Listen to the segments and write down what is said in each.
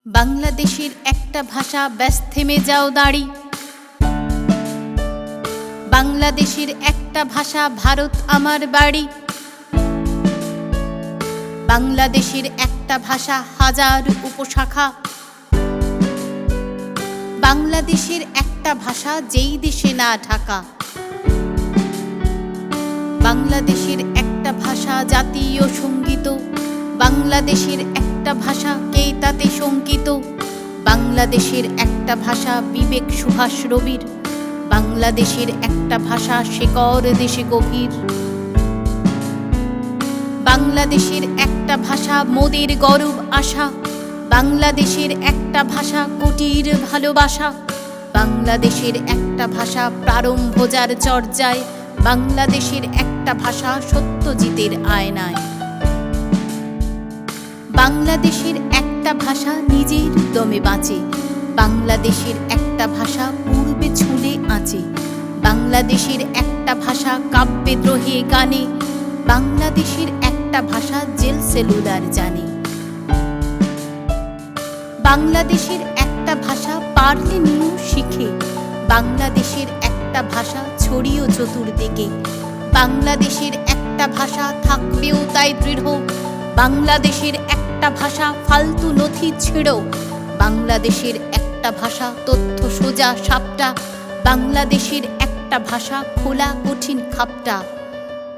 বাংলাদেশের একটা ভাষা, ব্যাস থেমে যাও দাঁড়ি। বাংলাদেশের একটা ভাষা, ভারত আমার বাড়ি। বাংলাদেশের একটা ভাষা, হাজার উপশাখা। বাংলাদেশের একটা ভাষা, যেই দেশে না ঢাকা। বাংলাদেশের একটা ভাষা, জাতীয় সঙ্গীত। বাংলাদেশের একটা ভাষা, কে তাতে শঙ্কিত। বাংলাদেশের একটা ভাষা, বিবেক সুভাষ রবির। বাংলাদেশের একটা ভাষা, শেকড় দেশে গভীর। বাংলাদেশের একটা ভাষা, মোদের গৌরব আশা। বাংলাদেশের একটা ভাষা, কোটির ভালোবাসা। বাংলাদেশের একটা ভাষা, প্রারম্ভ যার চর্যায়। বাংলাদেশের একটা ভাষা, সত্যজিতের আয়নায়। বাংলাদেশের একটা ভাষা, নিজের দমে বাঁচে। বাংলাদেশের একটা ভাষা, পূর্বে ছুঁলে আঁচে। বাংলাদেশের একটা ভাষা, কাব্যদ্রোহে গানে। বাংলাদেশের একটা ভাষা, জেল সেলুলার জানে। বাংলাদেশের একটা ভাষা, পারলে নিউ শিখে। বাংলাদেশের একটা ভাষা, ছড়িয়ে চতুর্দিকে। বাংলাদেশের একটা ভাষা, থাকবেও তাই দৃঢ়। বাংলাদেশের একটা ভাষা, ফালতু নথি ছেড়ো। বাংলাদেশের একটা ভাষা, তথ্য সোজা সাপটা। বাংলাদেশের একটা ভাষা, খোলা কঠিন খাপটা।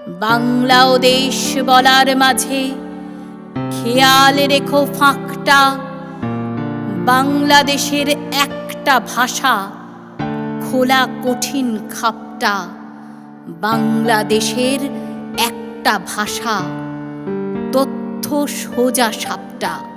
বাংলা ও দেশ বলার মাঝে খেয়াল রেখো ফাঁকটা। বাংলাদেশের একটা ভাষা, খোলা কঠিন খাপটা। বাংলাদেশের একটা ভাষা, তথ্য সোজা সাপটা।